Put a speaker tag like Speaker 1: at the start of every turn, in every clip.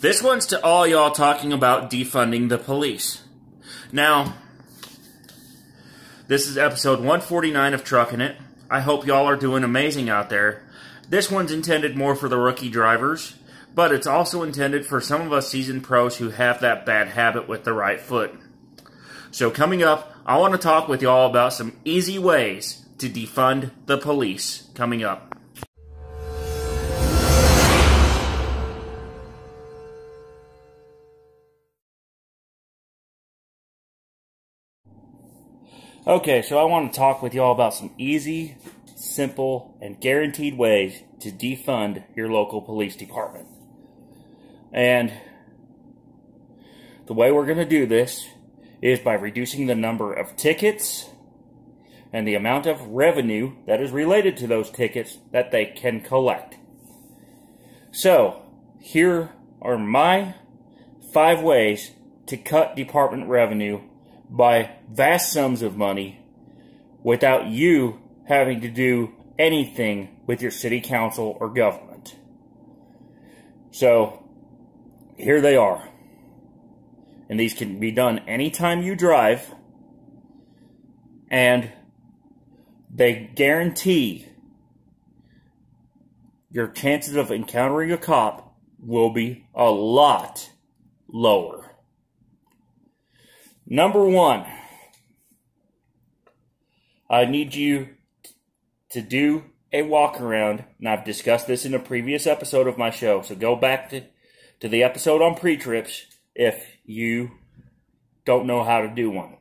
Speaker 1: This one's to all y'all talking about defunding the police. Now, this is episode 149 of Truckin' It. I hope y'all are doing amazing out there. This one's intended more for the rookie drivers, but it's also intended for some of us seasoned pros who have that bad habit with the right foot. So coming up, I want to talk with y'all about some easy ways to defund the police coming up. Okay, so I want to talk with y'all about some easy, simple, and guaranteed ways to defund your local police department. And the way we're going to do this is by reducing the number of tickets and the amount of revenue that is related to those tickets that they can collect. So, here are my 5 ways to cut department revenue by vast sums of money without you having to do anything with your city council or government. So, here they are. And these can be done anytime you drive, and they guarantee your chances of encountering a cop will be a lot lower. Number 1, I need you to do a walk around, and I've discussed this in a previous episode of my show, so go back to the episode on pre-trips if you don't know how to do one.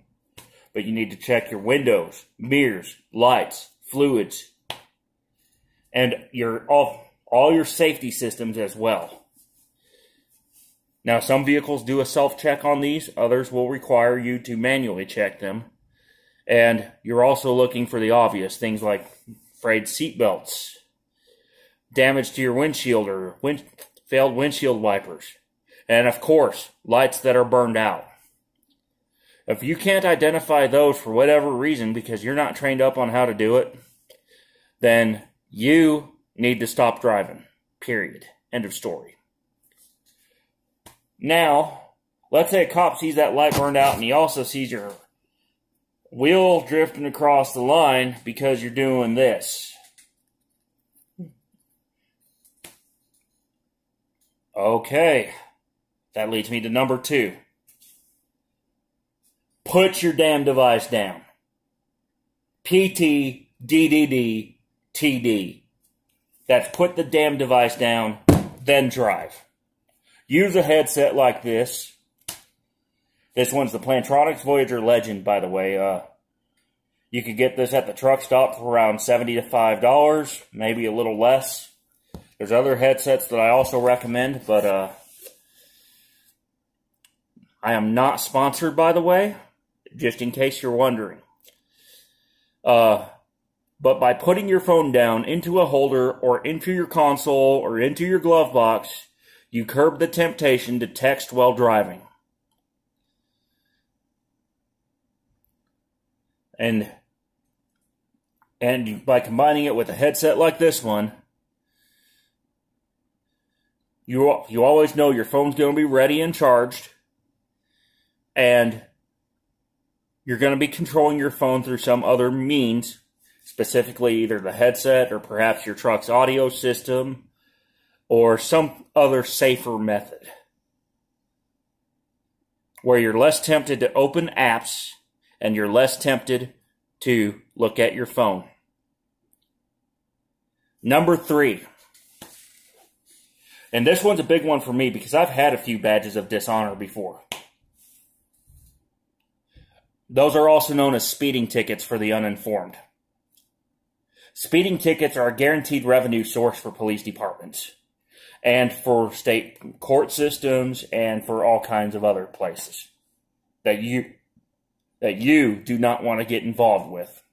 Speaker 1: But you need to check your windows, mirrors, lights, fluids, and all your safety systems as well. Now, some vehicles do a self-check on these. Others will require you to manually check them. And you're also looking for the obvious things like frayed seatbelts, damage to your windshield or failed windshield wipers, and of course, lights that are burned out. If you can't identify those for whatever reason because you're not trained up on how to do it, then you need to stop driving. Period. End of story. Now, let's say a cop sees that light burned out and he also sees your wheel drifting across the line because you're doing this. Okay. That leads me to number 2. Put your damn device down. PT, DDD, TD. That's put the damn device down, then drive. Use a headset like this. This one's the Plantronics Voyager Legend, by the way. You could get this at the truck stop for around $75, maybe a little less. There's other headsets that I also recommend, but I am not sponsored, by the way, just in case you're wondering. But by putting your phone down into a holder or into your console or into your glove box, you curb the temptation to text while driving. And by combining it with a headset like this one, you always know your phone's going to be ready and charged, and you're going to be controlling your phone through some other means, specifically either the headset or perhaps your truck's audio system or some other safer method where you're less tempted to open apps and you're less tempted to look at your phone. Number 3. And this one's a big one for me because I've had a few badges of dishonor before. Those are also known as speeding tickets for the uninformed. Speeding tickets are a guaranteed revenue source for police departments and for state court systems and for all kinds of other places that you do not want to get involved with.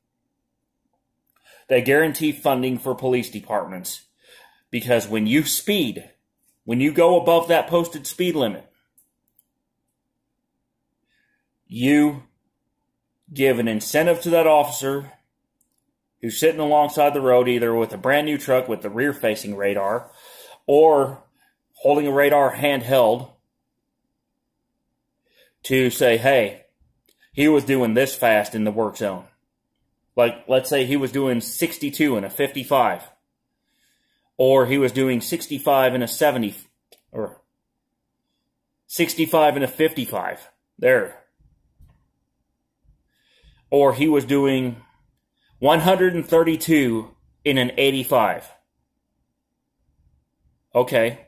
Speaker 1: They guarantee funding for police departments because when you speed, when you go above that posted speed limit, you give an incentive to that officer who's sitting alongside the road, either with a brand new truck with the rear-facing radar, or holding a radar handheld to say, hey, he was doing this fast in the work zone. Like, let's say he was doing 62 in a 55. Or he was doing 65 in a 70. Or 65 in a 55. There. Or he was doing 132 in an 85. Okay.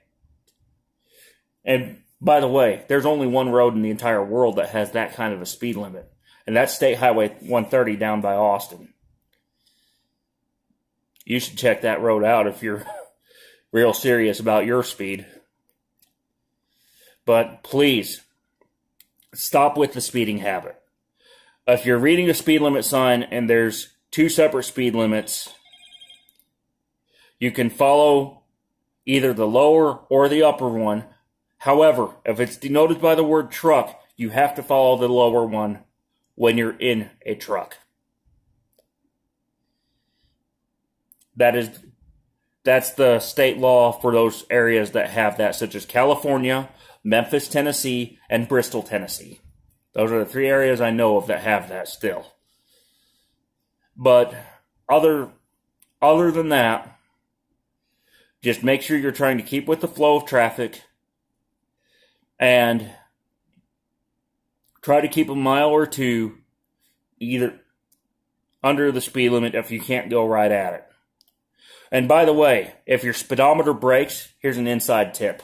Speaker 1: And by the way, there's only one road in the entire world that has that kind of a speed limit. And that's State Highway 130 down by Austin. You should check that road out if you're real serious about your speed. But please, stop with the speeding habit. If you're reading a speed limit sign and there's two separate speed limits, you can follow either the lower or the upper one. However, if it's denoted by the word truck, you have to follow the lower one when you're in a truck. That's the state law for those areas that have that, such as California, Memphis, Tennessee, and Bristol, Tennessee. Those are the three areas I know of that have that still. But other than that, just make sure you're trying to keep with the flow of traffic and try to keep a mile or two either under the speed limit if you can't go right at it. And by the way, if your speedometer breaks, here's an inside tip.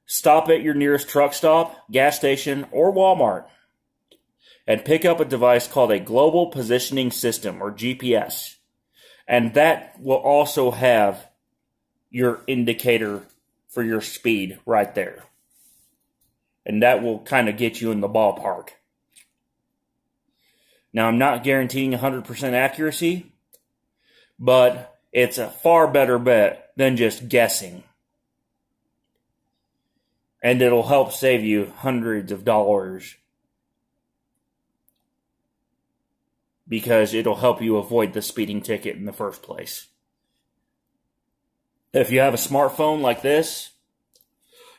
Speaker 1: Stop at your nearest truck stop, gas station, or Walmart and pick up a device called a Global Positioning System, or GPS. And that will also have your indicator for your speed right there. And that will kind of get you in the ballpark. Now, I'm not guaranteeing 100% accuracy, but it's a far better bet than just guessing. And it'll help save you hundreds of dollars because it'll help you avoid the speeding ticket in the first place. If you have a smartphone like this,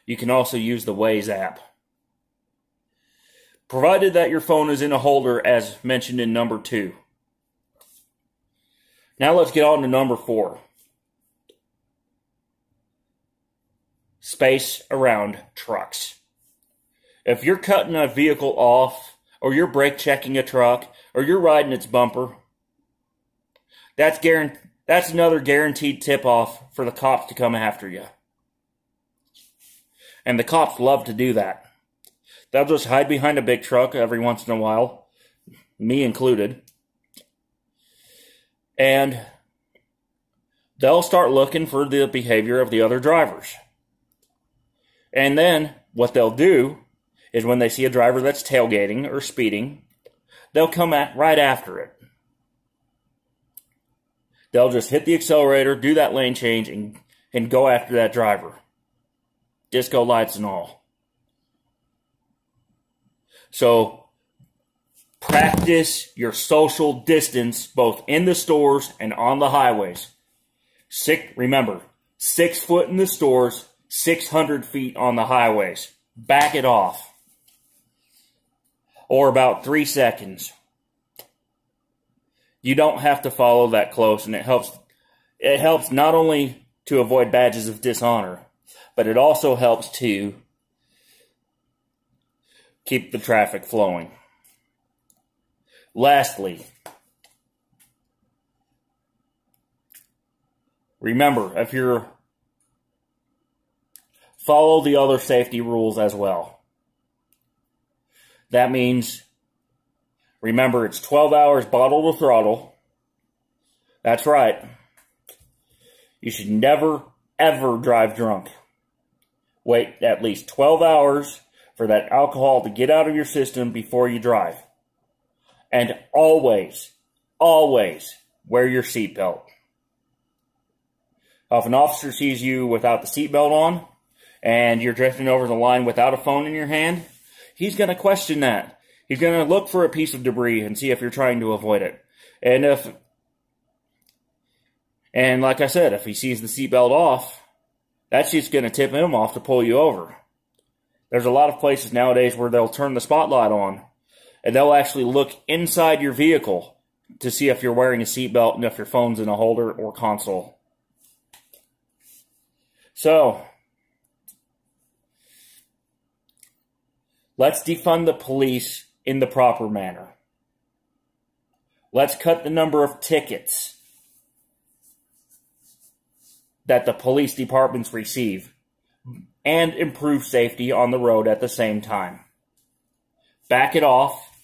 Speaker 1: you can also use the Waze app. Provided that your phone is in a holder as mentioned in number 2. Now let's get on to number 4. Space around trucks. If you're cutting a vehicle off, or you're brake checking a truck, or you're riding its bumper, that's another guaranteed tip-off for the cops to come after you. And the cops love to do that. They'll just hide behind a big truck every once in a while, me included, and they'll start looking for the behavior of the other drivers. And then what they'll do is when they see a driver that's tailgating or speeding, they'll come right after it. They'll just hit the accelerator, do that lane change, and go after that driver. Disco lights and all. So, practice your social distance both in the stores and on the highways. Remember, 6 foot in the stores, 600 feet on the highways. Back it off. Or about 3 seconds. You don't have to follow that close, and it helps not only to avoid badges of dishonor, but it also helps to keep the traffic flowing. Lastly, remember, if you're follow the other safety rules as well. That means, remember, it's 12 hours bottle to throttle. That's right. You should never, ever drive drunk. Wait at least 12 hours for that alcohol to get out of your system before you drive. And always, always wear your seatbelt. If an officer sees you without the seatbelt on, and you're drifting over the line without a phone in your hand, he's going to question that. He's going to look for a piece of debris and see if you're trying to avoid it. And like I said, if he sees the seatbelt off, that's just going to tip him off to pull you over. There's a lot of places nowadays where they'll turn the spotlight on, and they'll actually look inside your vehicle to see if you're wearing a seatbelt and if your phone's in a holder or console. So, let's defund the police in the proper manner. Let's cut the number of tickets that the police departments receive and improve safety on the road at the same time. Back it off,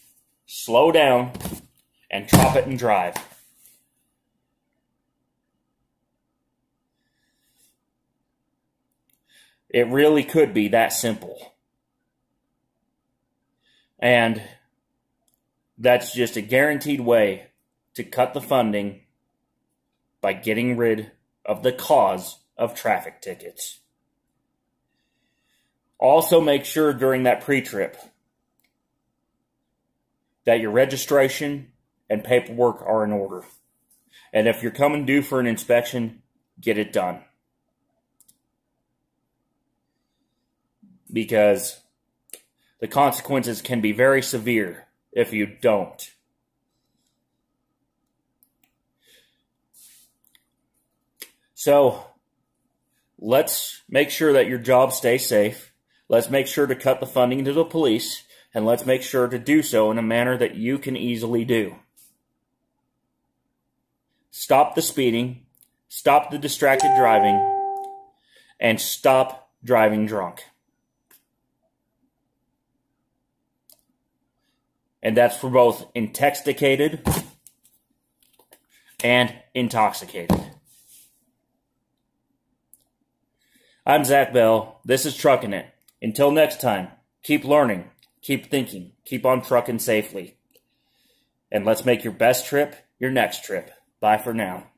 Speaker 1: slow down, and drop it and drive. It really could be that simple. And that's just a guaranteed way to cut the funding by getting rid of the cause of traffic tickets. Also make sure during that pre-trip that your registration and paperwork are in order. And if you're coming due for an inspection, get it done. Because the consequences can be very severe if you don't. So, let's make sure that your job stays safe. Let's make sure to cut the funding to the police. And let's make sure to do so in a manner that you can easily do. Stop the speeding. Stop the distracted driving. And stop driving drunk. And that's for both intoxicated and intoxicated. I'm Zach Bell. This is Truckin' It. Until next time, keep learning, keep thinking, keep on trucking safely. And let's make your best trip your next trip. Bye for now.